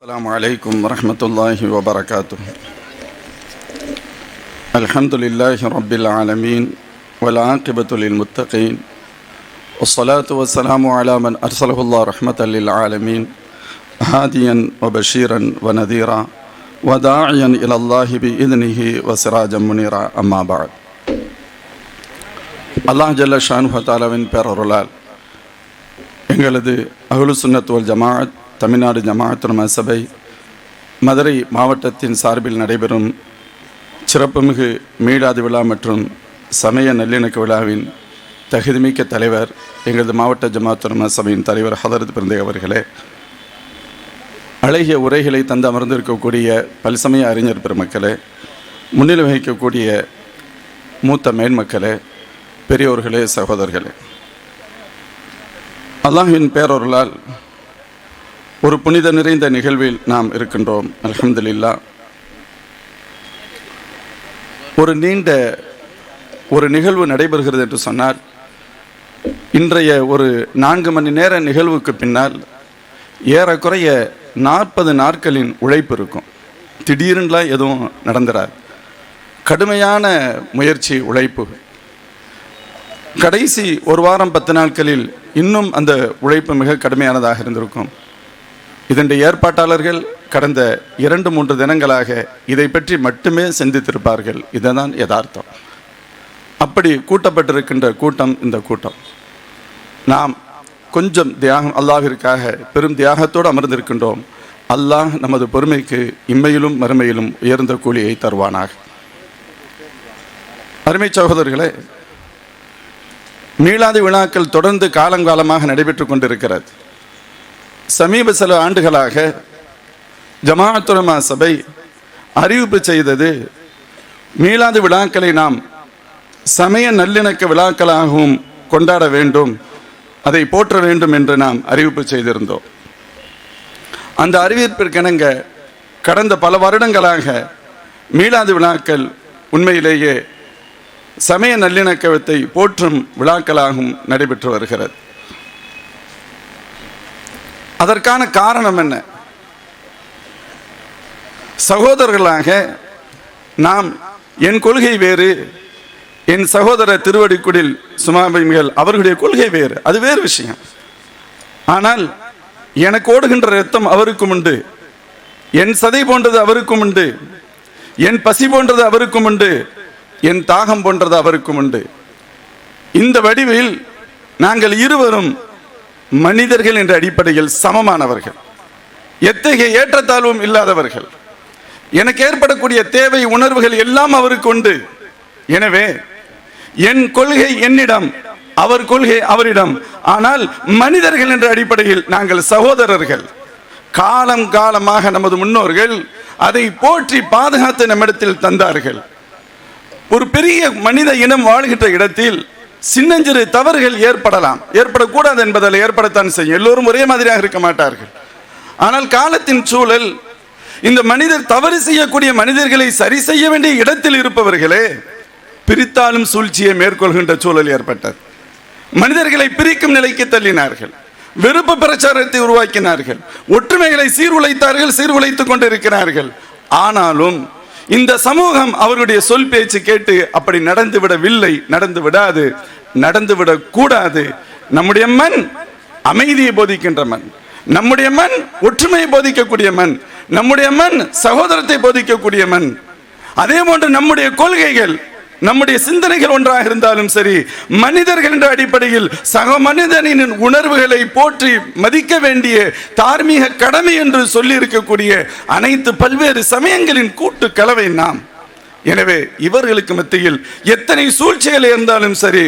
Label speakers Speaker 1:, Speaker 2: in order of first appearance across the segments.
Speaker 1: السلام عليكم ورحمة الله وبركاته. الحمد لله رب العالمين والعاقبة للمتقين والصلاة والسلام على من أرسله الله رحمة للعالمين هاديا وبشيرا ونذيرا وداعيا إلى الله بإذنه وسراجا منيرا. أما بعد. அல்லாஹ் ஜல்ல ஷானுஹு தஆலாவின் பேரருளால் எங்களது அஹ்லு சுன்னத் வல் ஜமாஅத் தமிழ்நாடு ஜமாஅத்துல் மசபை மதுரை மாவட்டத்தின் சார்பில் நடைபெறும் சிறப்புமிகு மீலாது விழா மற்றும் சமய நல்லிணக்க விழாவின் தகுதிமிக்க தலைவர் எங்களது மாவட்ட ஜமாஅத்துல் மசபையின் தலைவர் ஹதரத் பிறந்தை அவர்களே, அழகிய உரைகளை தந்து அமர்ந்திருக்கக்கூடிய பல்சமய அறிஞர் பெருமக்களே, முன்னிலை வகிக்கக்கூடிய மூத்த மேன்மக்களே, பெரியோர்களே, சகோதரர்களே, அல்லாஹ்வின் பேரருளால் ஒரு புனித நிறைந்த நிகழ்வில் நாம் இருக்கின்றோம். அல்ஹம்துலில்லாஹ். ஒரு நீண்ட ஒரு நிகழ்வு நடைபெறுகிறது என்று சொன்னால், இன்றைய ஒரு 4 மணி நேர நிகழ்வுக்கு பின்னால் ஏறக்குறைய 40 நாட்களின் உழைப்பு இருக்கும். திடீரென்றுலாம் எதுவும் நடந்துடாது. கடுமையான முயற்சி, உழைப்பு. கடைசி ஒரு வாரம் 10 நாட்களில் இன்னும் அந்த உழைப்பு மிக கடுமையானதாக இருந்திருக்கும். இதனுடைய ஏற்பாட்டாளர்கள் கடந்த 2-3 தினங்களாக இதை பற்றி மட்டுமே சிந்தித்திருப்பார்கள். இதுதான் யதார்த்தம். அப்படி கூட்டப்பட்டிருக்கின்ற கூட்டம் இந்த கூட்டம். நாம் கொஞ்சம் தியாகம் அல்லாஹ்விற்காக பெரும் தியாகத்தோடு அமர்ந்திருக்கின்றோம். அல்லாஹ் நமது பொறுமைக்கு இம்மையிலும் மறுமையிலும் உயர்ந்த கூலியை தருவானாக. அருமை சகோதரர்களே, மீலாது விழாக்கள் தொடர்ந்து காலங்காலமாக நடைபெற்று கொண்டிருக்கிறது. சமீப சில ஆண்டுகளாக ஜமாஅத்துல் உலமா சபை அறிவிப்பு செய்தது, மீலாது விழாக்களை நாம் சமய நல்லிணக்க விழாக்களாகவும் கொண்டாட வேண்டும், அதை போற்ற வேண்டும் என்று நாம் அறிவிப்பு செய்திருந்தோம். அந்த அறிவிப்பிற்கிணங்க கடந்த பல வருடங்களாக மீலாது விழாக்கள் உண்மையிலேயே சமய நல்லிணக்கத்தை போற்றும் விழாக்களாகவும் நடைபெற்று வருகிறது. அதற்கான காரணம் என்ன? சகோதரர்களாக நாம், என் கொள்கை வேறு, என் சகோதரர் திருவடிக்குடில் சுமாபிகள் அவர்களுடைய கொள்கை வேறு, அது வேறு விஷயம். ஆனால் எனக்கு ஓடுகின்ற ரத்தம் அவருக்கும் உண்டு, என் சதை போன்றது அவருக்கும் உண்டு, என் பசி போன்றது அவருக்கும் உண்டு, என் தாகம் போன்றது அவருக்கும் உண்டு. இந்த வடிவில் நாங்கள் இருவரும் மனிதர்கள் என்ற அடிப்படையில் சமமானவர்கள், எத்தகைய ஏற்றத்தாழ்வும் இல்லாதவர்கள். எனக்கு ஏற்படக்கூடிய தேவை உணர்வுகள் எல்லாம் அவருக்கு உண்டு. எனவே என் கொள்கை என்னிடம், அவர் கொள்கை அவரிடம். ஆனால் மனிதர்கள் என்ற அடிப்படையில் நாங்கள் சகோதரர்கள். காலம் காலமாக நமது முன்னோர்கள் அதை போற்றி பாதுகாத்து நம்மிடத்தில் தந்தார்கள். ஒரு பெரிய மனித இனம் வாழ்கின்ற இடத்தில் சின்னஞ்சிறு தவறுகள் ஏற்படலாம், ஏற்படக்கூடாது என்பதில் ஏற்படத்தான் செய்யும். எல்லோரும் ஒரே மாதிரியாக இருக்க மாட்டார்கள். ஆனால் காலத்தின் சூழல், இந்த மனிதர் தவறு செய்யக்கூடிய மனிதர்களை சரி செய்ய வேண்டிய இடத்தில் இருப்பவர்களே பிரித்தாலும் சூழ்ச்சியை மேற்கொள்கின்ற சூழல் ஏற்பட்டது. மனிதர்களை பிரிக்கும் நிலைக்கு தள்ளினார்கள், வெறுப்பு பிரச்சாரத்தை உருவாக்கினார்கள், ஒற்றுமைகளை சீர்குலைத்தார்கள், சீர்குலைத்துக் கொண்டிருக்கிறார்கள். ஆனாலும் இந்த சமூகம் அவருடைய சொல் பேச்சு கேட்டு அப்படி நடந்துவிடவில்லை, நடந்து விடாது, நடந்துவிடக் கூடாது. நம்முடைய மண் அமைதியை போதிக்கின்ற மண், நம்முடைய மண் ஒற்றுமையை போதிக்கக்கூடிய மண், நம்முடைய மண் சகோதரத்தை போதிக்கக்கூடிய மண். அதே போன்று நம்முடைய கொள்கைகள், நம்முடைய சிந்தனைகள் ஒன்றாக இருந்தாலும் சரி, மனிதர்கள் என்ற அடிப்படையில் சக மனிதனின் உணர்வுகளை போற்றி மதிக்க வேண்டிய தார்மீக கடமை என்று சொல்லி இருக்கக்கூடிய அனைத்து பல்வேறு சமயங்களின் கூட்டு கலவை நாம். எனவே இவர்களுக்கு மத்தியில் எத்தனை சூழ்ச்சிகள் இருந்தாலும் சரி,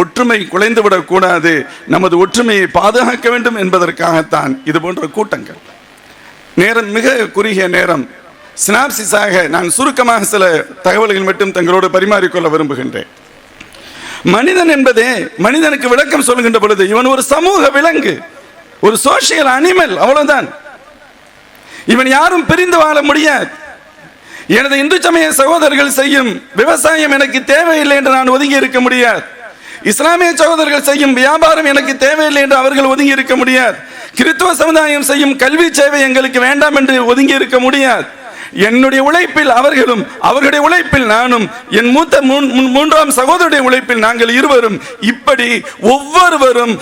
Speaker 1: ஒற்றுமை குலைந்துவிடக் கூடாது, நமது ஒற்றுமையை பாதுகாக்க வேண்டும் என்பதற்காகத்தான் இது போன்ற கூட்டங்கள். நேரம் மிக குறுகிய நேரம், சினாப்சிஸாக நான் சுருக்கமாக சில தகவல்கள் மட்டும் தங்களோடு பரிமாறிக்கொள்ள விரும்புகின்றேன். மனிதன் என்பதே, மனிதனுக்கு விளக்கம் சொல்கின்ற பொழுது இவன் ஒரு சமூக விலங்கு, ஒரு சோசியல் அனிமல், அவ்வளவுதான். இவன் யாரும் பிரிந்து வாழ முடியாது. எனது இந்து சமய சகோதரர்கள் செய்யும் விவசாயம் எனக்கு தேவையில்லை என்று நான் ஒதுங்கி இருக்க முடியாது. இஸ்லாமிய சகோதரர்கள் செய்யும் வியாபாரம் எனக்கு தேவையில்லை என்று அவர்கள் ஒதுங்கி இருக்க முடியாது. கிறிஸ்துவ சமுதாயம் செய்யும் கல்வி சேவை எங்களுக்கு வேண்டாம் என்று ஒதுங்கி இருக்க முடியாது. என்னுடைய உழைப்பில் அவர்களும், அவர்களுடைய உழைப்பில் நானும், என் மூத்த மூன்றாம் சகோதரருடைய உழைப்பில் நாங்கள் இருவரும், இப்படி ஒவ்வொருவரும்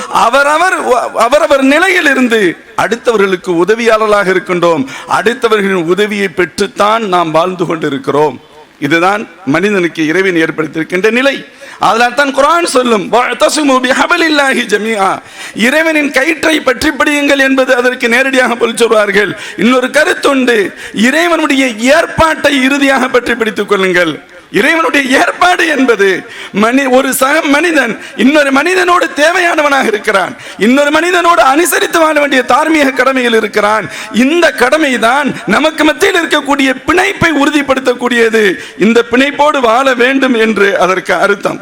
Speaker 1: அவரவர் நிலையில் இருந்து அடுத்தவர்களுக்கு உதவியாளர்களாக இருக்கின்றோம். அடுத்தவர்களின் உதவியை பெற்றுத்தான் நாம் வாழ்ந்து கொண்டிருக்கிறோம். இதுதான் மனிதனுக்கு இறைவன் ஏற்படுத்தியிருக்கின்ற நிலை. அதனால் தான் குர்ஆன் சொல்லும், இறைவனின் கயிற்றை பற்றி பிடியுங்கள் என்பது அதற்கு நேரடியாக பொருள் சொல்வார்கள். இன்னொரு கருத்துண்டு, இறைவனுடைய ஏற்பாட்டை இறுதியாக பற்றி பிடித்துக் கொள்ளுங்கள். இறைவனுடைய ஏற்பாடு என்பது ஒரு சக மனிதன் இன்னொரு மனிதனோடு தேவையானவனாக இருக்கிறான், இன்னொரு மனிதனோடு அனுசரித்து வாழ வேண்டிய தார்மீக கடமையில் இருக்கிறான். இந்த கடமை தான் நமக்கு மத்தியில் இருக்கக்கூடிய பிணைப்பை உறுதிப்படுத்தக்கூடியது. இந்த பிணைப்போடு வாழ வேண்டும் என்று அதற்கு அர்த்தம்.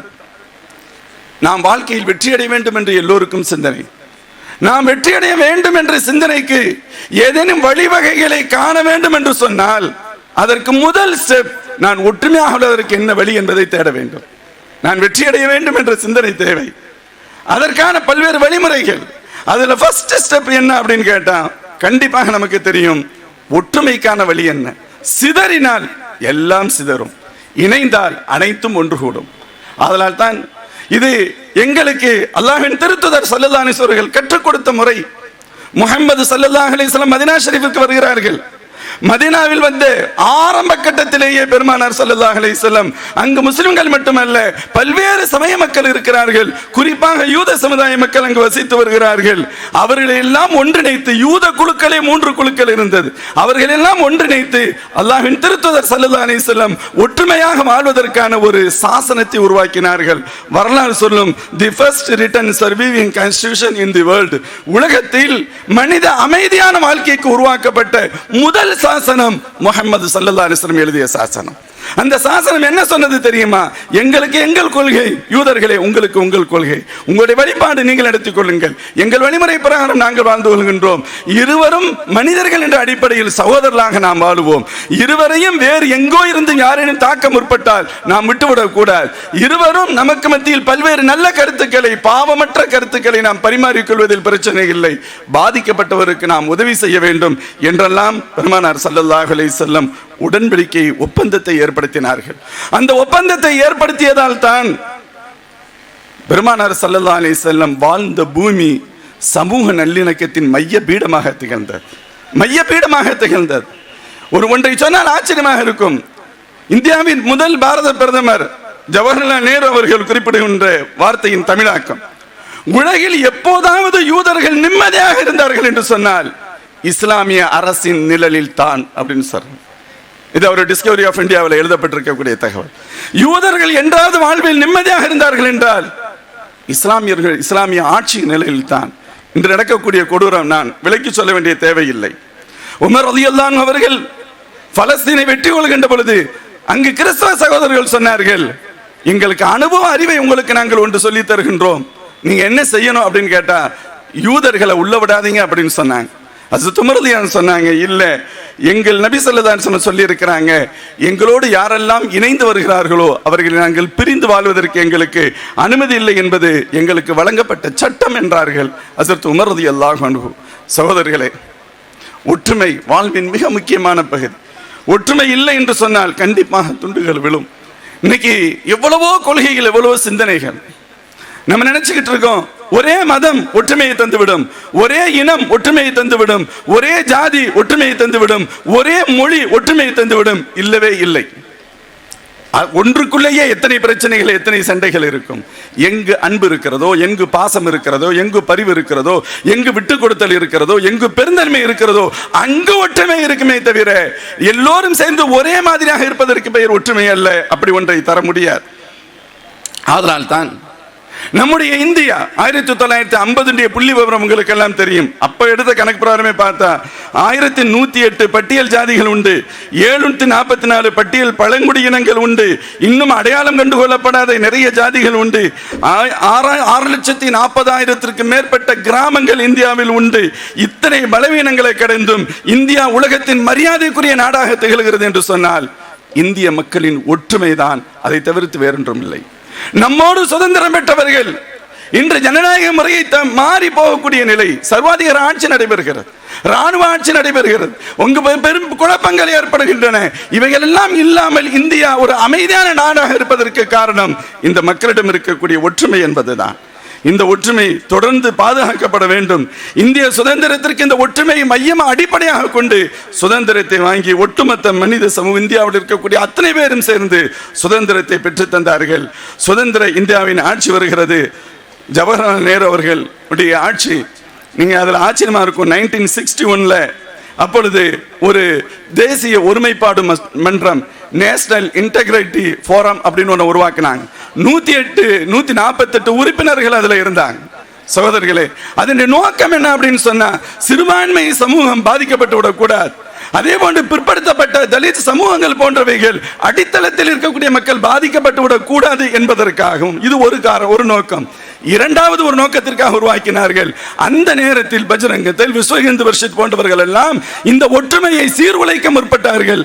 Speaker 1: நாம் வாழ்க்கையில் வெற்றியடைய வேண்டும் என்று எல்லோருக்கும் சிந்தனை. நாம் வெற்றியடைய வேண்டும் என்ற சிந்தனைக்கு ஏதேனும் வழிவகைகளை காண வேண்டும் என்று சொன்னால் அதற்கு முதல் ஸ்டெப், நான் ஒற்றுமையாக உள்ளதற்கு என்ன வழி என்பதை தேட வேண்டும். நான் வெற்றியடைய வேண்டும் என்ற சிந்தனை தேவை. அதற்கான பல்வேறு வழிமுறைகள். அதுல ஃபர்ஸ்ட் ஸ்டெப் என்ன அப்படின்னு கேட்டா கண்டிப்பாக நமக்கு தெரியும், ஒற்றுமைக்கான வழி என்ன. சிதறினால் எல்லாம் சிதறும், இணைந்தால் அனைத்தும் ஒன்று கூடும். அதனால் தான் இது எங்களுக்கு அல்லாஹ்வின் திருத்தூதர் ஸல்லல்லாஹு அலைஹி வஸல்லம் அவர்கள் கற்றுக் கொடுத்த முறை. முஹம்மது ஸல்லல்லாஹு அலைஹி வஸல்லம் மதீனா ஷரீஃபுக்கு வருகிறார்கள். மதீனாவில் வந்து ஆரம்ப கட்டத்திலேயே பெருமானார் ஸல்லல்லாஹு அலைஹி வஸல்லம் அங்கு முஸ்லிம்கள் மட்டுமல்ல பல்வேறு சமய மக்கள் இருக்கிறார்கள். குறிப்பாக யூத சமுதாய மக்கள் அங்கு வசித்து வருகிறார்கள். அவர்களை எல்லாம் ஒன்றிணைத்து, யூத குழுக்களே 3 குழுக்கள் இருந்தது, அவர்கள் எல்லாம் ஒன்றிணைத்து அல்லாஹ்வின் திருத்தூதர் ஸல்லல்லாஹு அலைஹி வஸல்லம் ஒற்றுமையாக வாழ்வதற்கான ஒரு சாசனத்தை உருவாக்கினார்கள். வரலாறு சொல்லும், the first written surviving constitution in the world, உலகத்தில் மனித அமைதியான வாழ்க்கைக்கு உருவாக்கப்பட்ட முதல் சாசனம் முஹம்மது ஸல்லல்லாஹு அலைஹி வஸல்லம் எழுதிய சாசனம். அந்த சாசனம் என்ன சொன்னது தெரியுமா? எங்களுக்கு எங்கள் கொள்கை, யூதர்களே உங்களுக்கு உங்கள் கொள்கை, உங்களுடைய வழிபாடு நீங்கள் எடுத்துக் கொள்ளுங்கள், எங்கள் வழிமுறை பிரகாரம் நாங்கள் வாழ்ந்து கொள்கின்றோம். இருவரும் மனிதர்கள் என்ற அடிப்படையில் சகோதரர்களாக நாம் வாழுவோம். இருவரையும் வேறு எங்கோ இருந்து யாரேனும் தாக்க முற்பட்டால் நாம் விட்டுவிடக் கூடாது. இருவரும் நமக்கு மத்தியில் பல்வேறு நல்ல கருத்துக்களை, பாவமற்ற கருத்துக்களை நாம் பரிமாறிக்கொள்வதில் பிரச்சனை இல்லை. பாதிக்கப்பட்டவருக்கு நாம் உதவி செய்ய வேண்டும் என்றெல்லாம் பெருமானார் ஸல்லல்லாஹு அலைஹி வஸல்லம் உடன்படிக்கை, ஒப்பந்தத்தை ஏற்படுத்தினார்கள். அந்த ஒப்பந்தத்தை ஏற்படுத்தியதால் தான் பெருமானார் ஸல்லல்லாஹு அலைஹி வஸல்லம் வாழ்ந்த பூமி சமூக நல்லிணக்கத்தின் மைய பீடமாக திகழ்ந்தது. மைய பீடமாக திகழ்ந்தது. ஒன்றை சொன்னால் ஆச்சரியமாக இருக்கும். இந்தியாவின் முதல் பாரத பிரதமர் ஜவஹர்லால் நேரு அவர்கள் குறிப்பிடுகின்ற வார்த்தையின் தமிழாக்கம், உலகில் எப்போதாவது யூதர்கள் நிம்மதியாக இருந்தார்கள் என்று சொன்னால் இஸ்லாமிய அரசின் நிழலில் தான் அப்படின்னு சொல்றாங்க. இது ஒரு டிஸ்கவரி ஆஃப் இந்தியாவில் எழுதப்பட்டிருக்கக்கூடிய தகவல். யூதர்கள் என்றாவது வாழ்வில் நிம்மதியாக இருந்தார்கள் என்றால் இஸ்லாமியர்கள், இஸ்லாமிய ஆட்சி நிலையில் தான். இன்று நடக்கக்கூடிய கொடூரம் நான் விலக்கி சொல்ல வேண்டிய தேவையில்லை. உமர் ரலியல்லாஹு அன்ஹு அவர்கள் பலஸ்தீனை வெற்றி கொள்கின்ற பொழுது அங்கு கிறிஸ்தவ சகோதரர்கள் சொன்னார்கள், எங்களுக்கு அனுபவ அறிவை உங்களுக்கு நாங்கள் ஒன்று சொல்லி தருகின்றோம், நீங்க என்ன செய்யணும் அப்படின்னு கேட்டா யூதர்களை உள்ள விடாதீங்க அப்படின்னு சொன்னாங்க. ஹஜ்ரத் உமர் ரலியல்லாஹு அன்ஹு சொன்னாங்க, இல்ல எங்கள் நபி ஸல்லல்லாஹு அலைஹி வஸல்லம் சொல்லி இருக்கிறாங்க, எங்களோடு யாரெல்லாம் இணைந்து வருகிறார்களோ அவர்களை நாங்கள் பிரிந்து வாழ்வதற்கு எங்களுக்கு அனுமதி இல்லை என்பது எங்களுக்கு வழங்கப்பட்ட சட்டம் என்றார்கள் ஹஜ்ரத் உமர் ரலியல்லாஹு அன்ஹு. சகோதரர்களே, ஒற்றுமை வாழ்வின் மிக முக்கியமான பகுதி. ஒற்றுமை இல்லை என்று சொன்னால் கண்டிப்பாக துண்டுகள் விழும். இன்னைக்கு எவ்வளவோ கொள்கைகள், எவ்வளவோ சிந்தனைகள் நம்ம நினைச்சுக்கிட்டு இருக்கோம். ஒரே மதம் ஒற்றுமையை தந்துவிடும், ஒரே இனம் ஒற்றுமையை தந்துவிடும், ஒரே ஜாதி ஒற்றுமையை தந்துவிடும், ஒரே மொழி ஒற்றுமையை தந்துவிடும். இல்லவே இல்லை. ஒன்றுக்குள்ளேயே எத்தனை பிரச்சனைகள், எத்தனை சண்டைகள் இருக்கும். எங்கு அன்பு இருக்கிறதோ, எங்கு பாசம் இருக்கிறதோ, எங்கு பரிவு இருக்கிறதோ, எங்கு விட்டு கொடுத்தல் இருக்கிறதோ, எங்கு பெருந்தன்மை இருக்கிறதோ அங்கு ஒற்றுமை இருக்குமே தவிர எல்லோரும் சேர்ந்து ஒரே மாதிரியாக இருப்பதற்கு பெயர் ஒற்றுமை அல்ல. அப்படி ஒன்றை தர முடியாது. அதனால் தான் நம்முடைய இந்தியா 1950 புள்ளி விவரம் உங்களுக்கு எல்லாம் தெரியும். அப்ப எடுத்த கணக்கு பிரகாரமே பார்த்தா 1108 பட்டியல் ஜாதிகள் உண்டு, 744 பட்டியல் பழங்குடியினங்கள் உண்டு, இன்னும் அடையாளம் கண்டுகொள்ளப்படாத நிறைய ஜாதிகள் உண்டு, 6,40,000 மேற்பட்ட கிராமங்கள் இந்தியாவில் உண்டு. இத்தனை பலவீனங்களை கடந்தும் இந்தியா உலகத்தின் மரியாதைக்குரிய நாடாக திகழ்கிறது என்று சொன்னால் இந்திய மக்களின் ஒற்றுமைதான், அதை தவிர்த்து வேறொன்றும் இல்லை. நம்மோடு சுதந்திரம் பெற்றவர்கள் இன்று ஜனநாயக முறையை மாறி போகக்கூடிய நிலை, சர்வாதிகார ஆட்சி நடைபெறுகிறது, ராணுவ ஆட்சி நடைபெறுகிறது, பெரும் குழப்பங்கள் ஏற்படுகின்றன. இவைகள் எல்லாம் இல்லாமல் இந்தியா ஒரு அமைதியான நாடாக இருப்பதற்கு காரணம் இந்த மக்களிடம் இருக்கக்கூடிய ஒற்றுமை என்பதுதான். இந்த ஒற்றுமை தொடர்ந்து பாதுகாக்கப்பட வேண்டும். இந்திய சுதந்திரத்திற்கு இந்த ஒற்றுமையை மையமாக அடிப்படையாக கொண்டு சுதந்திரத்தை வாங்கி ஒட்டுமொத்த மனித சமூகம் இந்தியாவில் இருக்கக்கூடிய அத்தனை பேரும் சேர்ந்து சுதந்திரத்தை பெற்று தந்தார்கள். சுதந்திர இந்தியாவின் ஆட்சி வருகிறது. ஜவஹர்லால் நேரு அவர்களுடைய ஆட்சி, நீங்க அதில் ஆச்சரியமா இருக்கும். 1961 அப்பொழுது ஒரு தேசிய ஒருமைப்பாடு மன்றம், நேஷனல் இன்டெகிரிட்டி ஃபோரம் அப்படின்னு ஒன்று உருவாக்கினாங்க. 148 உறுப்பினர்கள் அதில் இருந்தாங்க. சகோதரர்களே, அதன் நோக்கம் என்ன அப்படின்னு சொன்னா, சிறுபான்மை சமூகம் பாதிக்கப்பட்டு விடக்கூடாது. அதே போன்று பிற்படுத்தப்பட்ட தலித் சமூகங்கள் போன்றவைகள் அடித்தளத்தில் இருக்கக்கூடிய மக்கள் பாதிக்கப்பட்டு விடக்கூடாது என்பதற்காகவும் இது ஒரு நோக்கம். இரண்டாவது ஒரு நோக்கத்திற்காக உருவாக்கினார்கள். அந்த நேரத்தில் பஜ்ரங் தள், விஸ்வ ஹிந்து பரிஷத் போன்றவர்கள் எல்லாம் இந்த ஒற்றுமையை சீர்குலைக்க முற்பட்டார்கள்,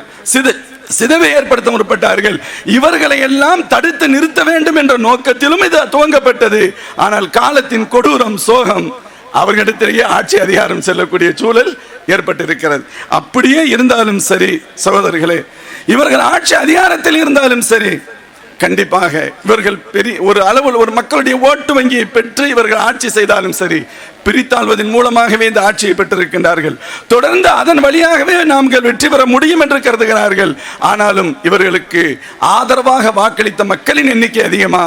Speaker 1: சிதைவை ஏற்படுத்த முற்பட்டார்கள். இவர்களை எல்லாம் தடுத்து நிறுத்த வேண்டும் என்ற நோக்கத்திலும் இது துவங்கப்பட்டது. ஆனால் காலத்தின் கொடூரம், சோகம், அவர்களிடத்திலேயே ஆட்சி அதிகாரம் செல்லக்கூடிய சூழல் ஏற்பட்டிருக்கிறது. அப்படியே இருந்தாலும் சரி சகோதரர்களே, இவர்கள் ஆட்சி அதிகாரத்தில் இருந்தாலும் சரி, கண்டிப்பாக இவர்கள் பெரிய ஒரு அளவில் ஒரு மக்களுடைய ஓட்டு வங்கியை பெற்று இவர்கள் ஆட்சி செய்தாலும் சரி, பிரித்தாள்வதன் மூலமாகவே இந்த ஆட்சியை பெற்றிருக்கின்றார்கள். தொடர்ந்து அதன் வழியாகவே நாம் வெற்றி பெற முடியும் என்று கருதுகிறார்கள். ஆனாலும் இவர்களுக்கு ஆதரவாக வாக்களித்த மக்களின் எண்ணிக்கை அதிகமா,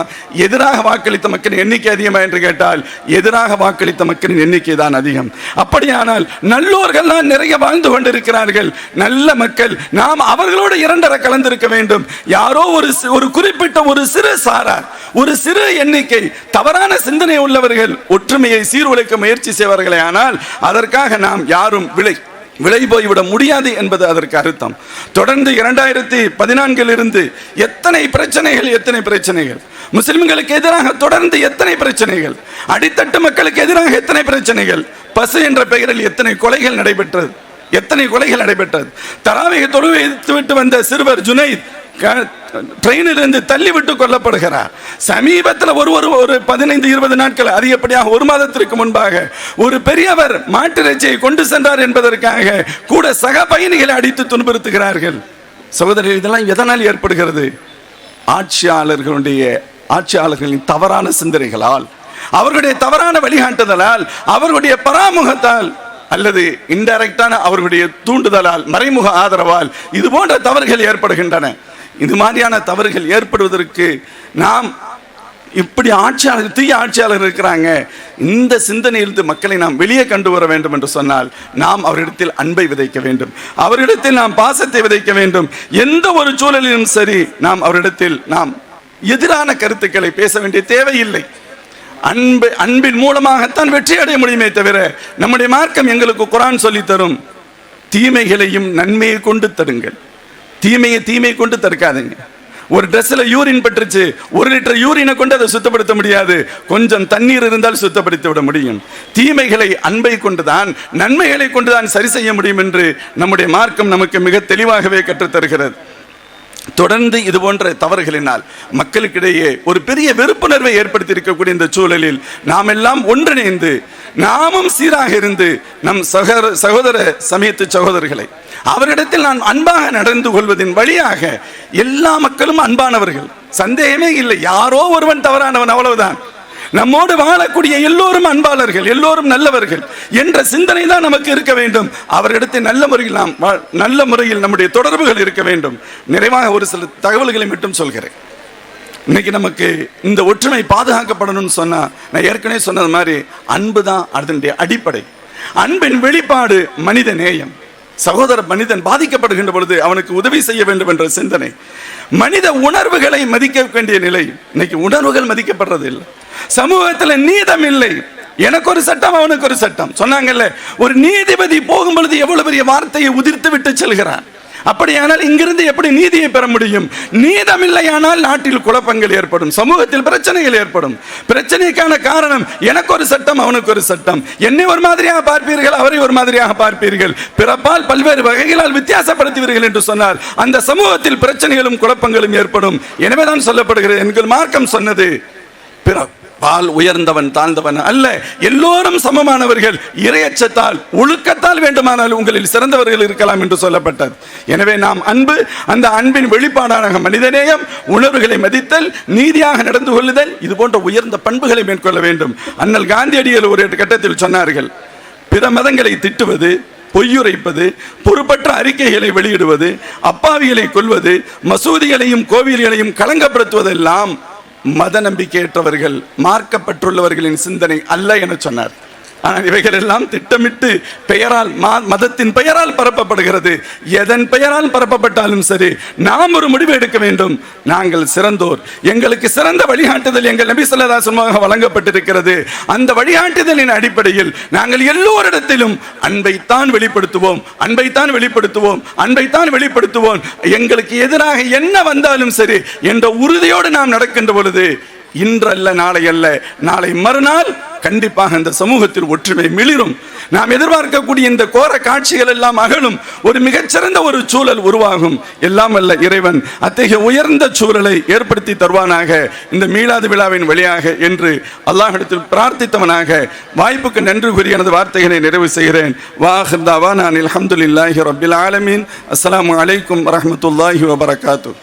Speaker 1: எதிராக வாக்களித்த மக்களின் எண்ணிக்கை அதிகமா என்று கேட்டால் எதிராக வாக்களித்த மக்களின் எண்ணிக்கை தான் அதிகம். அப்படியானால் நல்லோர்கள் தான் நிறைய வாழ்ந்து கொண்டிருக்கிறார்கள். நல்ல மக்கள், நாம் அவர்களோடு இரண்டரை கலந்திருக்க வேண்டும். யாரோ ஒரு குறிப்பிட்ட ஒரு சிறு சாரார், ஒரு சிறு எண்ணிக்கை தவறான சிந்தனை உள்ளவர்கள் ஒற்றுமையை சீர்குலைக்க முயற்சி செய்வார்களே, ஆனால் அதற்காக நாம் யாரும் விலை போய்விட முடியாது என்பது அதற்கு அர்த்தம். தொடர்ந்து 2014 இருந்து எத்தனை பிரச்சனைகள், முஸ்லிம்களுக்கு எதிராக தொடர்ந்து எத்தனை பிரச்சனைகள், அடித்தட்டு மக்களுக்கு எதிராக எத்தனை பிரச்சனைகள், பசு என்ற பெயரில் எத்தனை கொலைகள் நடைபெற்றது. தராவீஹ் தொழுகை விட்டு வந்த சிறுவர் ஜுனைத் ட்ரெயினிலிருந்து தள்ளிவிட்டு கொல்லப்படுகிறார். சமீபத்தில் ஒரு 15-20 நாட்கள், அதிகப்படியாக ஒரு மாதத்திற்கு முன்பாக ஒரு பெரியவர் மாட்டிறைச்சியை கொண்டு சென்றார் என்பதற்காக கூட சக பயணிகளை அடித்து துன்புறுத்துகிறார்கள். சகோதரர், இதெல்லாம் எதனால் ஏற்படுகிறது? ஆட்சியாளர்களின் தவறான சிந்தனைகளால், அவர்களுடைய தவறான வழிகாட்டுதலால், அவர்களுடைய பராமுகத்தால் அல்லது இன்டைரக்டான அவர்களுடைய தூண்டுதலால், மறைமுக ஆதரவால் இது போன்ற தவறுகள் ஏற்படுகின்றன. இது மாதிரியான தவறுகள் ஏற்படுவதற்கு நாம் இப்படி தீய ஆட்சியாளர்கள் இருக்கிறாங்க, இந்த சிந்தனையிலிருந்து மக்களை நாம் வெளியே கொண்டு வர வேண்டும் என்று சொன்னால் நாம் அவரிடத்தில் அன்பை விதைக்க வேண்டும், அவரிடத்தில் நாம் பாசத்தை விதைக்க வேண்டும். எந்த ஒரு சூழலிலும் சரி நாம் அவரிடத்தில் நாம் எதிரான கருத்துக்களை பேச வேண்டிய தேவையில்லை. அன்பின் மூலமாகத்தான் வெற்றி அடைய முடியுமே தவிர, நம்முடைய மார்க்கம் எங்களுக்கு குர்ஆன் சொல்லி தரும், தீமைகளையும் நன்மையை கொண்டு தடுங்கள், தீமையை கொண்டு தடுக்காதுங்க. ஒரு ட்ரெஸ்ல யூரின் பட்டுருச்சு, 1 லிட்டர் யூரினை கொண்டு அதை சுத்தப்படுத்த முடியாது, கொஞ்சம் தண்ணீர் இருந்தால் சுத்தப்படுத்தி விட முடியும். தீமைகளை அன்பை கொண்டுதான், நன்மைகளை கொண்டுதான் சரி செய்ய முடியும் என்று நம்முடைய மார்க்கம் நமக்கு மிக தெளிவாகவே கற்றுத்தருகிறது. தொடர்ந்து இது போன்ற தவறுகளினால் மக்களுக்கிடையே ஒரு பெரிய வெறுப்புணர்வை ஏற்படுத்தி இருக்கக்கூடிய இந்த சூழலில் நாம் எல்லாம் ஒன்றிணைந்து, நாமும் சீராக இருந்து, நம் சகோதர சமயத்து சகோதரர்களை அவரிடத்தில் நான் அன்பாக நடந்து கொள்வதன் வழியாக எல்லா மக்களும் அன்பானவர்கள், சந்தேகமே இல்லை. யாரோ ஒருவன் தவறானவன், அவ்வளவுதான். நம்மோடு வாழக்கூடிய எல்லோரும் அன்பாளர்கள், எல்லோரும் நல்லவர்கள் என்ற சிந்தனை தான் நமக்கு இருக்க வேண்டும். அவரிடத்தில் நல்ல முறையில் நம்முடைய தொடர்புகள் இருக்க வேண்டும். நிறைவாக ஒரு சில தகவல்களை மட்டும் சொல்கிறேன். இன்னைக்கு நமக்கு இந்த ஒற்றுமை பாதுகாக்கப்படணும்னு சொன்னா, நான் ஏற்கனவே சொன்னது மாதிரி அன்பு தான் அதனுடைய அடிப்படை. அன்பின் வெளிப்பாடு மனித நேயம். சகோதர மனிதன் பாதிக்கப்படுகின்ற பொழுது அவனுக்கு உதவி செய்ய வேண்டும் என்ற சிந்தனை, மனித உணர்வுகளை மதிக்க வேண்டிய நிலை. இன்னைக்கு உணர்வுகள் மதிக்கப்படுறது இல்லை. சமூகத்தில் நீதம் இல்லை. எனக்கு ஒரு சட்டம், அவனுக்கு ஒரு சட்டம். சொன்னாங்கல்ல, ஒரு நீதிபதி போகும் பொழுது எவ்வளவு பெரிய வார்த்தையை உதிர்த்து விட்டு செல்கிறான். அப்படியானால் இங்கிருந்து எப்படி நீதியை பெற முடியும்? நீதம் இல்லையானால் நாட்டில் குழப்பங்கள் ஏற்படும், சமூகத்தில் பிரச்சனைகள் ஏற்படும். பிரச்சனைக்கான காரணம், எனக்கு ஒரு சட்டம், அவனுக்கு ஒரு சட்டம். என்னை ஒரு மாதிரியாக பார்ப்பீர்கள், அவரை ஒரு மாதிரியாக பார்ப்பீர்கள், பிறப்பால் பல்வேறு வகைகளால் வித்தியாசப்படுத்துவீர்கள் என்று சொன்னால் அந்த சமூகத்தில் பிரச்சனைகளும் குழப்பங்களும் ஏற்படும். எனவேதான் சொல்லப்படுகிறது, எங்கள் மார்க்கம் சொன்னது, பால் உயர்ந்தவன் தாழ்ந்தவன் அல்ல, எல்லோரும் சமமானவர்கள். இறையச்சத்தால் ஒழுக்கத்தால் வேண்டுமானால் உங்களில் சிறந்தவர்கள் இருக்கலாம் என்று சொல்லப்பட்டது. எனவே நாம் அன்பு, அந்த அன்பின் வெளிப்பாடான மனிதநேயம், உணர்வுகளை மதித்தல், நீதியாக நடந்து கொள்ளுதல், இது போன்ற உயர்ந்த பண்புகளை மேற்கொள்ள வேண்டும். அண்ணல் காந்தியடிகள் ஒரு கட்டத்தில் சொன்னார்கள், பிற மதங்களை திட்டுவது, பொய்யுரைப்பது, பொறுப்பற்ற அறிக்கைகளை வெளியிடுவது, அப்பாவிகளை கொல்வது, மசூதிகளையும் கோவில்களையும் களங்கப்படுத்துவதெல்லாம் மத நம்பிக்கையற்றவர்கள், மார்க்கப்பட்டுள்ளவர்களின் சிந்தனை அல்ல என சொன்னார். ஆனால் இவைகள் எல்லாம் திட்டமிட்டு பெயரால், மதத்தின் பெயரால் பரப்பப்படுகிறது. எதன் பெயரால் பரப்பப்பட்டாலும் சரி, நாம் ஒரு முடிவு எடுக்க வேண்டும். நாங்கள் சிறந்தோர், எங்களுக்கு சிறந்த வழிகாட்டுதல் எங்கள் நபி ஸல்லல்லாஹு அலைஹி வஸல்லம் வழங்கப்பட்டிருக்கிறது. அந்த வழிகாட்டுதலின் அடிப்படையில் நாங்கள் எல்லோரிடத்திலும் அன்பைத்தான் வெளிப்படுத்துவோம், அன்பைத்தான் வெளிப்படுத்துவோம், அன்பைத்தான் வெளிப்படுத்துவோம். எங்களுக்கு எதிராக என்ன வந்தாலும் சரி என்ற உறுதியோடு நாம் நடக்கின்ற பொழுது, இன்றல்ல நாளை அல்ல, நாளை மறுநாள் கண்டிப்பாக இந்த சமூகத்தில் ஒற்றுமை மிளிரும். நாம் எதிர்பார்க்கக்கூடிய இந்த கோர காட்சிகள் எல்லாம் அகலும். ஒரு மிகச்சிறந்த ஒரு சூழல் உருவாகும். எல்லாம் அல்ல இறைவன் அத்தகைய உயர்ந்த சூழலை ஏற்படுத்தி தருவானாக இந்த மீலாது விழாவின் வழியாக என்று அல்லாஹ்விடத்தில் பிரார்த்தித்தவனாக வாய்ப்புக்கு நன்றி கூறி எனது வார்த்தைகளை நிறைவு செய்கிறேன். வாஹிர் தஅவானா அல்ஹம்துலில்லாஹி ரப்பில் ஆலமீன். அஸ்ஸலாமு அலைக்கும் வரஹ்மத்துல்லாஹி வபரகாத்துஹு.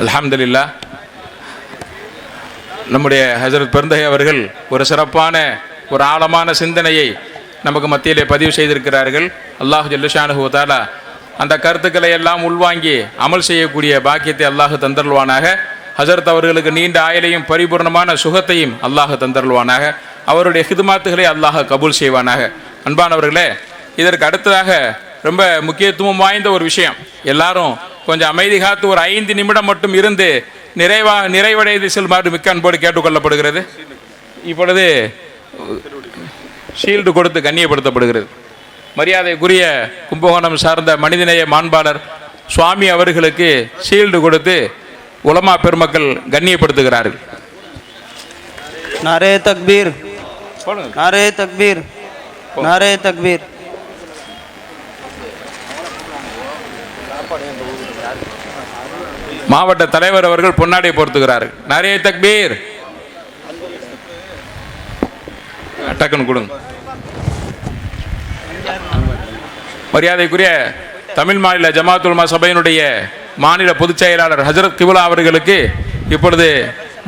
Speaker 2: அல்ஹம்துலில்லாஹ். நம்முடைய ஹஜரத் பெருந்தகை அவர்கள் ஒரு சிறப்பான, ஒரு ஆழமான சிந்தனையை நமக்கு மத்தியிலே பதிவு செய்திருக்கிறார்கள். அல்லாஹ் ஜல்ல ஷானுஹு வ தஆலா அந்த கருத்துக்களை எல்லாம் உள்வாங்கி அமல் செய்யக்கூடிய பாக்கியத்தை அல்லாஹ் தந்தருள்வானாக. ஹஜரத் அவர்களுக்கு நீண்ட ஆயுளையும் பரிபூர்ணமான சுகத்தையும் அல்லாஹ் தந்தருள்வானாக. அவருடைய ஹிதுமாத்துகளை அல்லாஹ் கபூல் செய்வானாக. அன்பானவர்களே, இதற்கு அடுத்ததாக ரொம்ப முக்கியத்துவம் வாய்ந்த ஒரு விஷயம். எல்லாரும் கொஞ்சம் அமைதி காத்து ஒரு 5 நிமிடம் மட்டும் இருந்து நிறைவடைந்து செல்லுமாறு மிக்க அன்போடு கேட்டுக்கொள்ளப்படுகிறது. இப்பொழுது ஷீல்டு கொடுத்து கண்ணியப்படுத்தப்படுகிறது. மரியாதைக்குரிய கும்பகோணம் சார்ந்த மனிதநேய மாண்பாளர் சுவாமி அவர்களுக்கு ஷீல்டு கொடுத்து உலமா பெருமக்கள் கண்ணியப்படுத்துகிறார்கள்.
Speaker 3: நாரே தக்பீர், நாரே தக்பீர், நாரே தக்பீர்.
Speaker 2: மாவட்ட தலைவர் அவர்கள் பொன்னாடை போர்த்துகிறார்கள். நாரே தக்பீர். டக்குன்னு கொடுங்க. மரியாதைக்குரிய தமிழ் மாநில ஜமாத்துல் உலமா சபையினுடைய மாநில பொதுச் செயலாளர் ஹஜரத் கிபுலா அவர்களுக்கு இப்பொழுது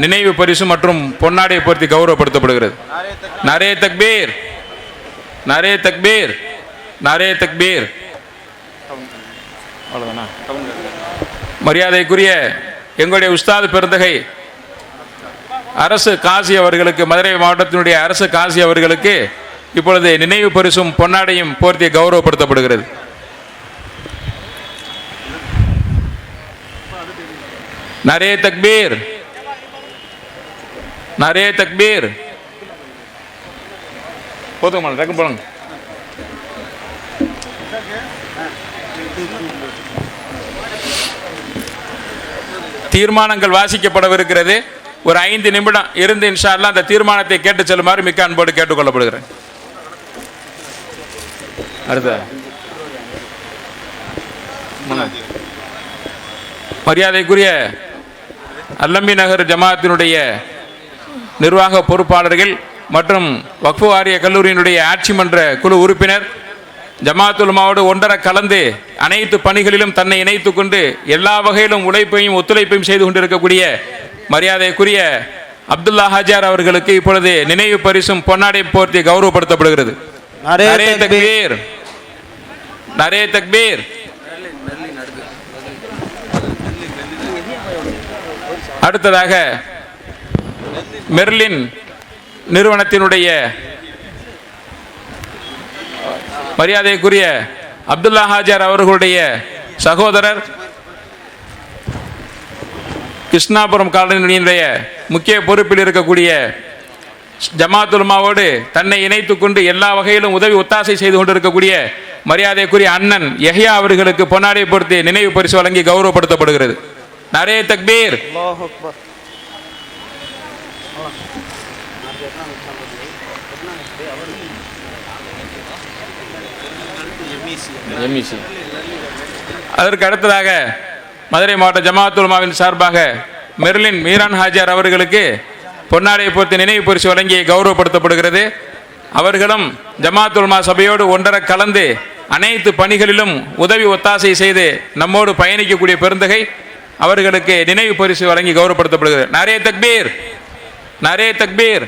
Speaker 2: நினைவு பரிசு மற்றும் பொன்னாடை போர்த்தி கௌரவப்படுத்தப்படுகிறது. நாரே தக்பீர், நாரே தக்பீர், நாரே தக்பீர். அவ்வளவுதானா? மரியாதைக்குரிய எங்களுடைய உஸ்தாது பெருந்தகை அரசு காசி அவர்களுக்கு, மதுரை மாவட்டத்தினுடைய அரசு காசி அவர்களுக்கு இப்பொழுது நினைவு பரிசும் பொன்னாடையும் போர்த்தி கௌரவப்படுத்தப்படுகிறது. நாரே தக்பீர், நாரே தக்பீர். போதுமா? டக்கு போடுங்க. தீர்மானங்கள் வாசிக்கப்படவிருக்கிறது. ஒரு 5 நிமிடம் இருந்து இன்ஷா அல்லாஹ் அந்த தீர்மானத்தை கேட்டு செல்லுமாறு மிக்க அன்போடு கேட்டுக்கொள்ளப்படுகிறேன். அடுத்த மரியாதைக்குரிய அல்லம்பி நகர் ஜமாத்தினுடைய நிர்வாக பொறுப்பாளர்கள் மற்றும் வக்ஃபு வாரிய கல்லூரியினுடைய ஆட்சி மன்ற குழு உறுப்பினர், ஜமாத்துல் உலமாவோடு ஒன்றரை கலந்து அனைத்து பணிகளிலும் தன்னை இணைத்துக் கொண்டு எல்லா வகையிலும் உழைப்பையும் ஒத்துழைப்பையும் செய்து கொண்டிருக்கக்கூடிய மரியாதைக்குரிய அப்துல்லா ஹாஜார் அவர்களுக்கு இப்பொழுது நினைவு பரிசும் பொன்னாடை போர்த்தி கௌரவப்படுத்தப்படுகிறது. நாரே தக்பீர், நாரே தக்பீர். அடுத்ததாக மெர்லின் நிறுவனத்தினுடைய மரியாதைக்குரிய அப்துல்லா ஹாஜார் அவர்களுடைய சகோதரர், கிருஷ்ணாபுரம் காலனியினுடைய முக்கிய பொறுப்பில் இருக்கக்கூடிய ஜமாத்துல் உலமாவோடு தன்னை இணைத்துக் கொண்டு எல்லா வகையிலும் உதவி ஒத்தாசை செய்து கொண்டிருக்கக்கூடிய மரியாதைக்குரிய அண்ணன் யஹ்யா அவர்களுக்கு பொன்னாடை பொறுத்து நினைவு பரிசு வழங்கி கௌரவப்படுத்தப்படுகிறது. நாரே தக்பீர். அதற்கு அடுத்ததாக மதுரை மாவட்ட ஜமாத்துல் உலமாவின் சார்பாக மெர்லின் மீரான் ஹாஜியார் அவர்களுக்கு பொன்னாடை போர்த்தி நினைவு பரிசு வழங்கி கௌரவப்படுத்தப்படுகிறது. அவர்களும் ஜமாத் உலமா சபையோடு ஒன்றரை கலந்து அனைத்து பணிகளிலும் உதவி ஒத்தாசை செய்து நம்மோடு பயணிக்கக்கூடிய பெருந்தகை அவர்களுக்கு நினைவு பரிசு வழங்கி கௌரவப்படுத்தப்படுகிறது. நாரே தக்பீர், நாரே தக்பீர்.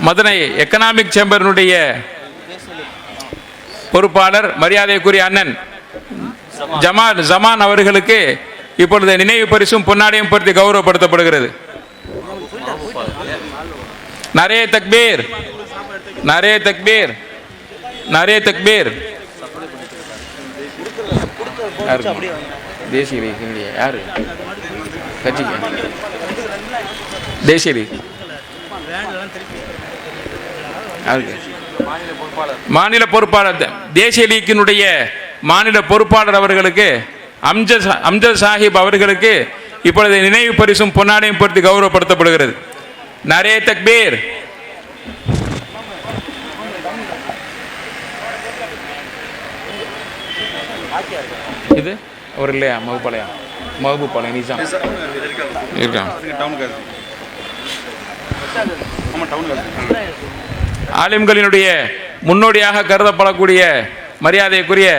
Speaker 2: மதுரை எக்கனாமிக் சேம்பரினுடைய பொறுப்பாளர் மரியாதைக்குரிய அண்ணன் ஜமான் அவர்களுக்கு இப்பொழுது நினைவு பரிசும் பொன்னாடையும் பொருத்தி கௌரவப்படுத்தப்படுகிறது. நாரே தக்பீர், நாரே தக்பீர், நாரே தக்பீர். தேசிய யாரு கட்சிக்கு தேசிய மாநில பொறுப்பாளர் தேசிய லீக்கினுடைய மாநில பொறுப்பாளர் அவர்களுக்கு அம்ஜத் சாஹிப் அவர்களுக்கு இப்பொழுது நினைவு பரிசும் பொன்னாடையும் பொருத்தி கௌரவப்படுத்தப்படுகிறது. நாரே தக்பீர். இது அவர் இல்லையா மஹபூபாளையம் நிஜாம் இருக்கான். ஆலிம்களினுடைய முன்னோடியாக கருதப்படக்கூடிய மரியாதைக்குரிய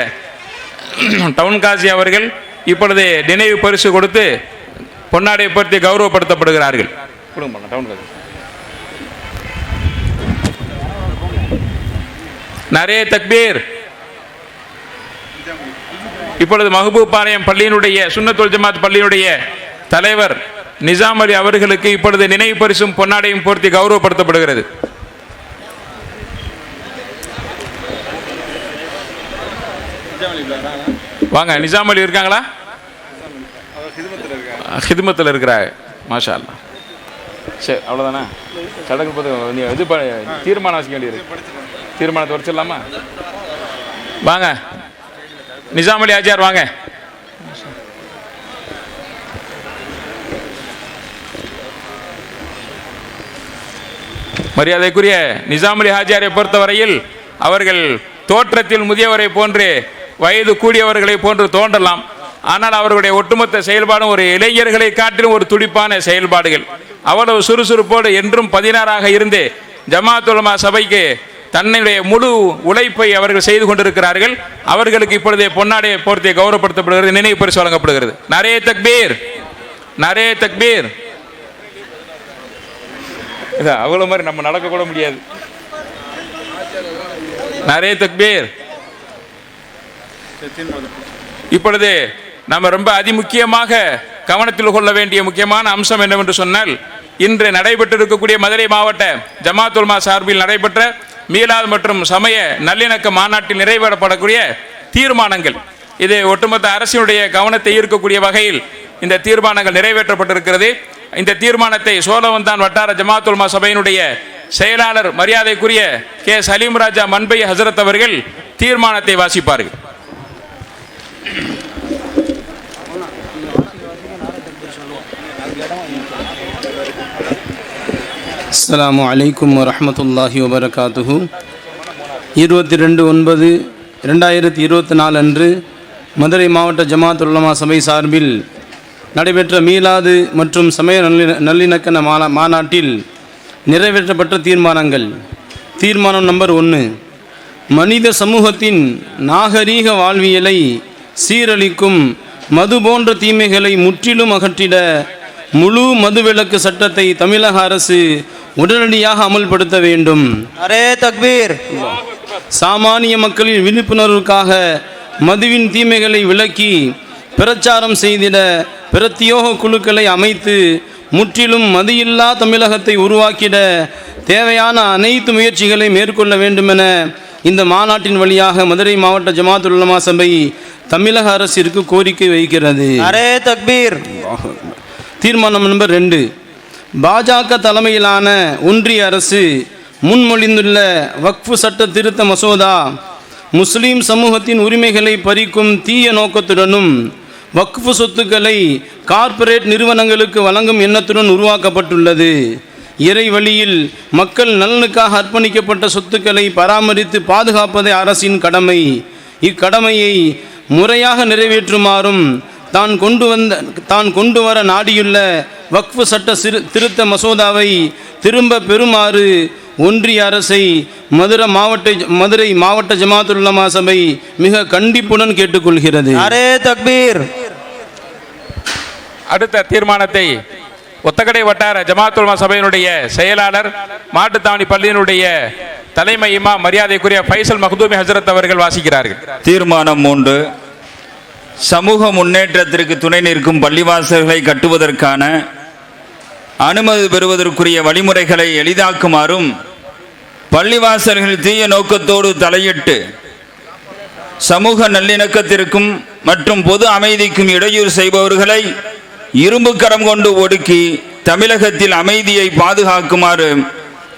Speaker 2: டவுன் காசி அவர்கள் இப்பொழுது நினைவு பரிசு கொடுத்து பொன்னாடை பற்றி கௌரவப்படுத்தப்படுகிறார்கள். நாரே தக்பீர். இப்பொழுது மஹபூபாளையம் பள்ளியினுடைய சுன்னத்துல் ஜமாத் பள்ளியினுடைய தலைவர் நிசாம் அலி அவர்களுக்கு இப்பொழுது நினைவு பரிசும் பொன்னாடையும் பொருத்தி கௌரவப்படுத்தப்படுகிறது. வாங்க, நிசாம் அலி இருக்காங்களா? ஹிதுமத்தில் இருக்கிறாங்க. மாஷா அல்லாஹ். சரி, அவ்வளோதானே சடங்கு பார்த்து இது தீர்மானம் வசிக்க வேண்டியது. தீர்மானத்தை வச்சிடலாமா? வாங்க நிசாம் அலி ஆச்சார் வாங்க. மரியாதைக்குரிய நிசாம் அலி ஹாஜியாரை பொறுத்தவரையில் அவர்கள் தோற்றத்தில் முதியவரை போன்று வயது கூடியவர்களை போன்று தோன்றலாம். ஆனால் அவர்களுடைய ஒட்டுமொத்த செயல்பாடும் ஒரு இளைஞர்களை காட்டிலும் ஒரு துடிப்பான செயல்பாடுகள். அவ்வளவு சுறுசுறுப்போடு என்றும் 16ஆக இருந்து ஜமாத் உலமா சபைக்கு தன்னுடைய முழு உழைப்பை அவர்கள் செய்து கொண்டிருக்கிறார்கள். அவர்களுக்கு இப்பொழுதே பொன்னாடைய போர்த்தியை கௌரவப்படுத்தப்படுகிறது, நினைவு பரிசு வழங்கப்படுகிறது. நாரே தக்பீர், நாரே தக்பீர். அவ்வளவு மாதிரி நம்ம நடக்க கூட முடியாது. நாரே தக்பீர். இப்பொழுது நம்ம ரொம்ப அதிமுக்கியமாக கவனத்தில் கொள்ள வேண்டிய முக்கியமான அம்சம் என்னவென்று சொன்னால், இன்று நடைபெற்றிருக்கக்கூடிய மதுரை மாவட்ட ஜமாத் உலமா சார்பில் நடைபெற்ற மீலாத் மற்றும் சமய நல்லிணக்க மாநாட்டில் நிறைவேற்றப்படக்கூடிய தீர்மானங்கள். இது ஒட்டுமொத்த அரசினுடைய கவனத்தை ஈர்க்கக்கூடிய வகையில் இந்த தீர்மானங்கள் நிறைவேற்றப்பட்டிருக்கிறது. இந்த தீர்மானத்தை சோழவந்தான் வட்டார ஜமாத் உலமா சபையினுடைய செயலாளர் மரியாதைக்குரிய கே சலீம் ராஜா மன்பை ஹசரத் அவர்கள் தீர்மானத்தை வாசிப்பார்கள்.
Speaker 3: அஸ்ஸலாமு அலைக்கும் வரஹ்மத்துல்லாஹி வபரகாத்துஹு. 22/9/2024 அன்று மதுரை மாவட்ட ஜமாத் உலமா சபை சார்பில் நடைபெற்ற மீலாது மற்றும் சமய நல்லிணக்க மாநாட்டில் நிறைவேற்றப்பட்ட தீர்மானங்கள். தீர்மானம் நம்பர் 1, மனித சமூகத்தின் நாகரீக வாழ்வியலை சீரழிக்கும் மது போன்ற தீமைகளை முற்றிலும் அகற்றிட முழு மதுவிலக்கு சட்டத்தை தமிழக அரசு உடனடியாக அமல்படுத்த வேண்டும்.
Speaker 4: அரே தக்பீர்.
Speaker 3: சாமானிய மக்களின் விழிப்புணர்வுக்காக மதுவின் தீமைகளை விளக்கி பிரச்சாரம் செய்திட பிரத்தியோக குழுக்களை அமைத்து முற்றிலும் மது இல்லா தமிழகத்தை உருவாக்கிட தேவையான அனைத்து முயற்சிகளை மேற்கொள்ள வேண்டுமென இந்த மாநாட்டின் வழியாக மதுரை மாவட்ட ஜமாத் உலமா சபை தமிழக அரசிற்கு கோரிக்கை வைக்கிறது.
Speaker 4: அரே தக்பீர்.
Speaker 3: தீர்மானம் நம்பர் 2, பாஜக தலைமையிலான ஒன்றிய அரசு முன்மொழிந்துள்ள வக்ஃபு சட்ட திருத்த மசோதா முஸ்லீம் சமூகத்தின் உரிமைகளை பறிக்கும் தீய நோக்கத்துடனும் வக்ஃபு சொத்துக்களை கார்ப்பரேட் நிறுவனங்களுக்கு வழங்கும் எண்ணத்துடன் உருவாக்கப்பட்டுள்ளது. இறை வழியில் மக்கள் நலனுக்காக அர்ப்பணிக்கப்பட்ட சொத்துக்களை பராமரித்து பாதுகாப்பதே அரசின் கடமை. இக்கடமையை முறையாக நிறைவேற்றுமாறும் தான் கொண்டு வர நாடியுள்ள வக்ஃப் சட்ட திருத்த மசோதாவை திரும்ப பெறுமாறு ஒன்றிய அரசை மதுரை மாவட்ட ஜமாத்துல் உலமா சபை மிக கண்டிப்புடன் கேட்டுக்கொள்கிறது.
Speaker 4: நாரே தக்பீர்.
Speaker 2: அடுத்த தீர்மானத்தை ஒத்தக்கடை வட்டார ஜமாத்துல் உலமா சபையினுடைய செயலாளர் மாட்டுத்தாவணி பள்ளியினுடைய தலைமை இமாம் மரியாதைக்குரிய ஃபைசல் மக்தூமி ஹஜரத் அவர்கள் வாசிக்கிறார்கள்.
Speaker 5: தீர்மானம் 3. சமூக முன்னேற்றத்திற்கு துணை நிற்கும் பள்ளிவாசல்களை கட்டுவதற்கான அனுமதி பெறுவதற்குரிய வழிமுறைகளை எளிதாக்குமாறும் பள்ளிவாசல்கள் தீய நோக்கத்தோடு தலையிட்டு சமூக நல்லிணக்கத்திற்கும் மற்றும் பொது அமைதிக்கும் இடையூறு செய்பவர்களை இரும்பு கரம் கொண்டு ஒடுக்கி தமிழகத்தில் அமைதியை பாதுகாக்குமாறு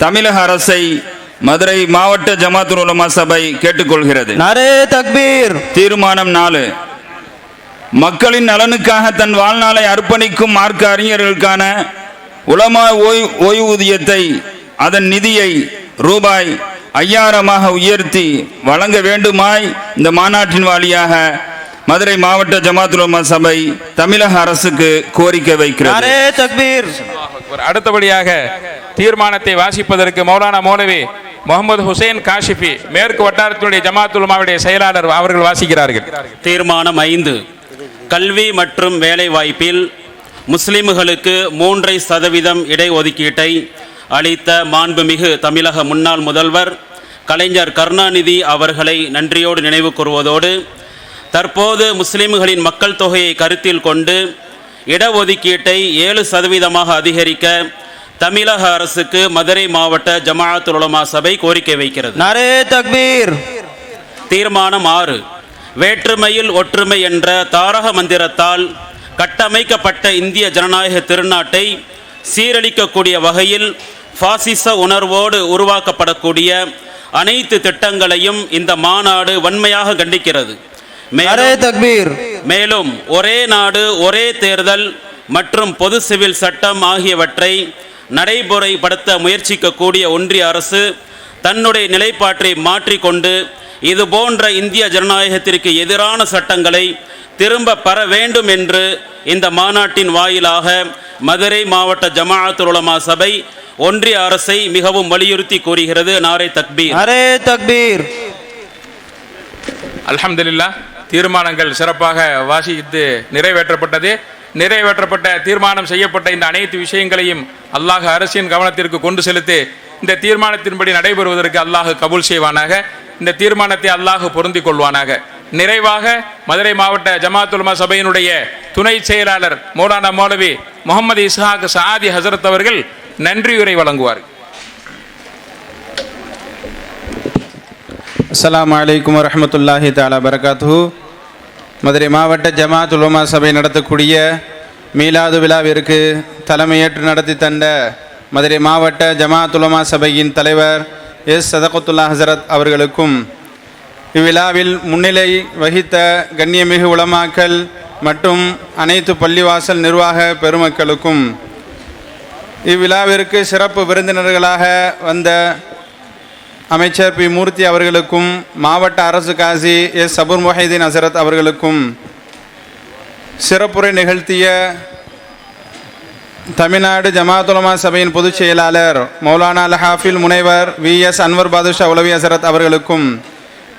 Speaker 5: தமிழக அரசை மதுரை மாவட்ட ஜமாத்துல் உலமா சபை கேட்டுக்கொள்கிறது.
Speaker 4: நாரே தக்பீர்.
Speaker 5: தீர்மானம் 4. மக்களின் நலனுக்காக தன் வாழ்நாளை அர்ப்பணிக்கும் மார்க்க அறிஞர்களுக்கான உலமா ஓய்வூதியத்தை அதன் நிதியை ரூபாய் 5000 உயர்த்தி வழங்க வேண்டுமாய் இந்த மாநாட்டின் வாலியாக மதுரை மாவட்ட ஜமாத்துல் உலமா சபை தமிழக அரசுக்கு கோரிக்கை வைக்கிறது.
Speaker 4: நாரே தக்பீர்.
Speaker 2: அடுத்தபடியாக தீர்மானத்தை வாசிப்பதற்கு மௌலானா மௌலவி முகமது ஹுசைன் காஷிஃபி மேற்கு வட்டாரத்தினுடைய ஜமாத்துல் உலமாவுடைய செயலாளர் அவர்கள் வாசிக்கிறார்கள்.
Speaker 6: தீர்மானம் 5. கல்வி மற்றும் வேலைவாய்ப்பில் முஸ்லிம்களுக்கு 3% இடஒதுக்கீட்டை அளித்த மாண்புமிகு தமிழக முன்னாள் முதல்வர் கலைஞர் கருணாநிதி அவர்களை நன்றியோடு நினைவு கூறுவதோடு தற்போது முஸ்லிம்களின் மக்கள் தொகையை கருத்தில் கொண்டு இடஒதுக்கீட்டை 7% அதிகரிக்க தமிழக அரசுக்கு மதுரை மாவட்ட ஜமாஅத்துல் உலமா சபை கோரிக்கை வைக்கிறது.
Speaker 4: நாரே தக்பீர்.
Speaker 6: தீர்மானம் 6. வேற்றுமையில் ஒற்றுமை என்ற தாரக மந்திரத்தால் கட்டமைக்கப்பட்ட இந்திய ஜனநாயக திருநாட்டை சீரழிக்கக்கூடிய வகையில் பாசிச உணர்வோடு உருவாக்கப்படக்கூடிய அனைத்து திட்டங்களையும் இந்த மாநாடு வன்மையாக கண்டிக்கிறது. மேலும் ஒரே நாடு ஒரே தேர்தல் மற்றும் பொது சிவில் சட்டம் ஆகியவற்றை நடைமுறைப்படுத்த முயற்சிக்கக்கூடிய ஒன்றிய அரசு தன்னுடைய நிலைப்பாட்டை மாற்றிக்கொண்டு இது போன்ற இந்திய ஜனநாயகத்திற்கு எதிரான சட்டங்களை திரும்ப பெற வேண்டும் என்று இந்த மாநாட்டின் வாயிலாக மதுரை மாவட்ட ஜமாஅத்துல் உலமா சபை ஒன்றிய அரசை மிகவும் வலியுறுத்தி கூறுகிறது. நாரே தக்பீர்.
Speaker 4: நாரே தக்பீர்.
Speaker 2: அல்ஹம்துலில்லாஹ். தீர்மானங்கள் சிறப்பாக வாசித்து நிறைவேற்றப்பட்ட தீர்மானம் செய்யப்பட்ட இந்த அனைத்து விஷயங்களையும் அல்லாஹ் அரசின் கவனத்திற்கு கொண்டு செலுத்தி இந்த தீர்மானத்தின்படி நடைபெறுவதற்கு அல்லாஹ் கபூல் செய்வானாக. இந்த தீர்மானத்தை அல்லாஹ் பொருந்திக் கொள்வானாக. நிறைவாக மதுரை மாவட்ட ஜமாத்துல் உலமா சபையினுடைய துணை செயலாளர் மௌலானா மௌலவி முகமது இஸ்ஹாக் சாதி ஹசரத் அவர்கள் நன்றியுரை வழங்குவார்.
Speaker 7: அஸ்ஸலாமு அலைக்கும் வரஹ்மத்துல்லாஹி தஆலா பரகாத்துஹு. மதுரை மாவட்ட ஜமாத்துல் உலமா சபை நடத்தக்கூடிய மீலாது விழாவிற்கு தலைமையேற்று நடத்தி தந்த மதுரை மாவட்ட ஜமாத்துல் உலமா சபையின் தலைவர் எஸ் சதகத்துல்லா ஹசரத் அவர்களுக்கும் இவ்விழாவில் முன்னிலை வகித்த கண்ணியமிகு உலமாக்கள் மற்றும் அனைத்து பள்ளிவாசல் நிர்வாக பெருமக்களுக்கும் இவ்விழாவிற்கு சிறப்பு விருந்தினர்களாக வந்த அமைச்சர் பி மூர்த்தி அவர்களுக்கும் மாவட்ட அரசு காசி எஸ் சபுர் முஹைதீன் ஹசரத் அவர்களுக்கும் சிறப்புரை நிகழ்த்திய தமிழ்நாடு ஜமாத்துல் உலமா சபையின் பொதுச் செயலாளர் மௌலானா அல் ஹாஃபில் முனைவர் VS அன்வர் பாதுஷா உலவி ஹசரத் அவர்களுக்கும்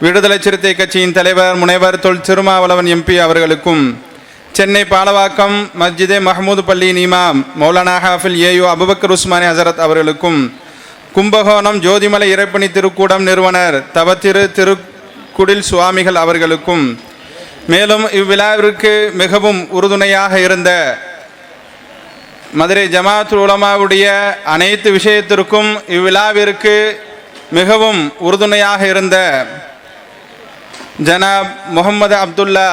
Speaker 7: விடுதலை சிறுத்தை கட்சியின் தலைவர் முனைவர் தொல் திருமாவளவன் MP அவர்களுக்கும் சென்னை பாலவாக்கம் மஸ்ஜிதே மஹமூது பள்ளியின் இமாம் மௌலானா ஹாஃபில் AU அபுபக்கர் உஸ்மானி ஹசரத் அவர்களுக்கும் கும்பகோணம் ஜோதிமலை இறைப்பணி திருக்கூடம் நிறுவனர் தவத்திரு திருக்குடில் சுவாமிகள் அவர்களுக்கும் மேலும் இவ்விழாவிற்கு மிகவும் உறுதுணையாக இருந்த மதுரை ஜமாத்துல் உலமாவுடைய அனைத்து விஷயத்திற்கும் இவ்விழாவிற்கு மிகவும் உறுதுணையாக இருந்த ஜனாப் முகமது அப்துல்லா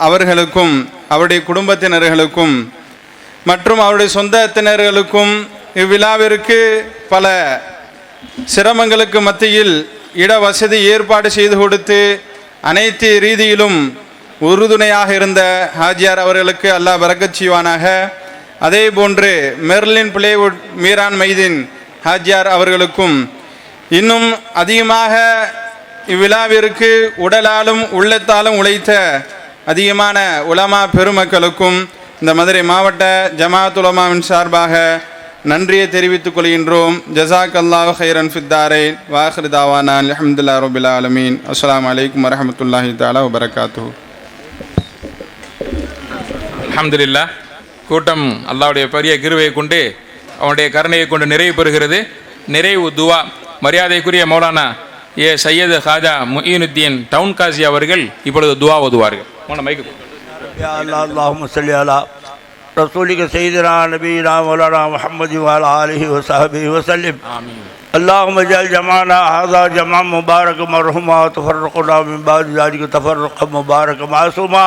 Speaker 7: அவர்களுக்கும் அவருடைய குடும்பத்தினர்களுக்கும் மற்றும் அவருடைய சொந்தத்தினர்களுக்கும் இவ்விழாவிற்கு பல சிரமங்களுக்கு மத்தியில் இட வசதி ஏற்பாடு செய்து கொடுத்து அனைத்து ரீதியிலும் உறுதுணையாக இருந்த ஹாஜியார் அவர்களுக்கு அல்லாஹ் பரக்கத் செய்வானாக. அதே போன்று மெர்லின் பிளேவுட் மீரான் மைதீன் ஹாஜியார் அவர்களுக்கும் இன்னும் அதிகமாக இவ்விழாவிற்கு உடலாலும் உள்ளத்தாலும் உழைத்த அதிகமான உலமா பெருமக்களுக்கும் இந்த மதுரை மாவட்ட ஜமாஅத் உலமாவின் சார்பாக நன்றியை தெரிவித்துக் கொள்கின்றோம். ஜஸாக் அல்லாஹு ஹைரன் ஃபித்தாரைன் வாஹிர் தாவானா அல்ஹம்துலில்லாஹி ரப்பில் ஆலமீன். அஸ்ஸலாமு அலைக்கும் வரஹ்மத்துல்லாஹி தஆலா வபரகாத்துஹு.
Speaker 2: அல்ஹம்துலில்லாஹ். கூட்டம் அல்லாஹ்வுடைய பெரிய கிருபையை கொண்டு அவனுடைய கருணையை கொண்டு நிறைவு பெறுகிறது. நிறைவு துவா மரியாதைக்குரிய மௌலானா ஏ சையது ஹாஜா முஈனுத்தீன் டவுன் காசி அவர்கள் இப்பொழுது துவா ஓதுவார்கள்.
Speaker 8: या अल्लाह अल्लाहुम्म सल्ली अला रसूलिक सय्यिदना नबीना मौलाना मुहम्मद व अला आलिहि व सहबिहि व सल्लिम आमीन. अल्लाहुम्म जल जमाना हाज़ा जमा मुबारक मरहुमा तफर्रक़ना मिन बाद ज़ालिक तफर्रुक़ मुबारक मासूमा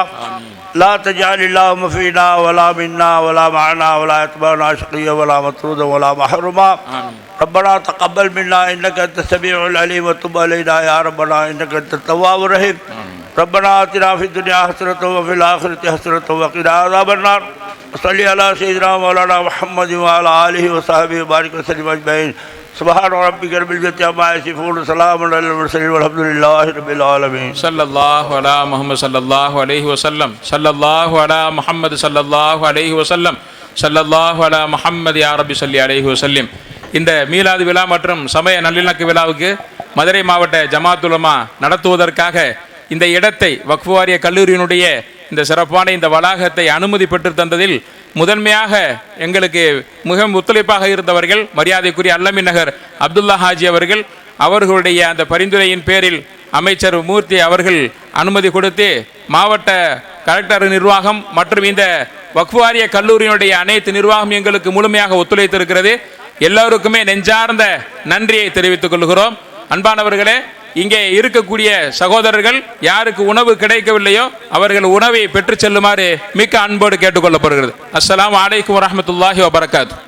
Speaker 8: ला तजअलिल्लाहु फ़ीना वला मिन्ना वला मअना वला यतबाना शक़िय्या वला मतरूदा वला महरूमा. रब्बना तक़ब्बल मिन्ना इन्नका अंतस समीउल अलीम व तुब अलैना या रब्बना इन्नका अंतत तव्वाबुर रहीम. रब्बना आतिना फिद दुनिया हसनतन व फिल आखिरति हसनतन व क़िना अज़ाबन नार. सल्ली अला सय्यिदिना मौलाना मुहम्मद व अला आलिहि व सहबिहि बारिक वसल्लिम अजमईन. सुब्हान रब्बिक रब्बिल इज़्ज़ति अम्मा यसिफून सलामुन अलल मुरसलीन वल्हम्दुलिल्लाहि रब्बिल आलमीन.
Speaker 2: सल्लल्लाहु अला मुहम्मद सल्लल्लाहु अलैहि वसल्लम सल्लल्लाहु अला मुहम्मद सल्लल्लाहु अलैहि वसल्லம் सल्लल्लाहु अला मुहम्मद या रब्बி ஸல்லி அலைஹி வஸல்லம். இந்த மீலாது விழா மற்றும் சமய நல்லிணக்க விழாவுக்கு மதுரை மாவட்ட ஜமாஅத் உலமா நடத்துவதற்காக இந்த இடத்தை வக்ஃப் வாரிய கல்லூரியினுடைய இந்த சிறப்பான இந்த வளாகத்தை அனுமதி பெற்று தந்ததில் முதன்மையாக எங்களுக்கு மிக ஒத்துழைப்பாக இருந்தவர்கள் மரியாதைக்குரிய அல்லமி நகர் அப்துல்லா ஹாஜி அவர்கள். அவர்களுடைய அந்த பரிந்துரையின் பேரில் அமைச்சர் மூர்த்தி அவர்கள் அனுமதி கொடுத்து மாவட்ட கலெக்டர் நிர்வாகம் மற்றும் இந்த வக்ஃப் வாரிய கல்லூரியினுடைய அனைத்து நிர்வாகம் எங்களுக்கு முழுமையாக ஒத்துழைத்திருக்கிறது. எல்லோருக்குமே நெஞ்சார்ந்த நன்றியை தெரிவித்துக் கொள்கிறோம். அன்பானவர்களே, இங்கே இருக்கக்கூடிய சகோதரர்கள் யாருக்கு உணவு கிடைக்கவில்லையோ அவர்கள் உணவை பெற்று செல்லுமாறு மிக்க அன்போடு கேட்டுக்கொள்ளப்படுகிறது. அஸ்ஸலாமு அலைக்கும் வரஹ்மத்துல்லாஹி வபரகாத்துஹு.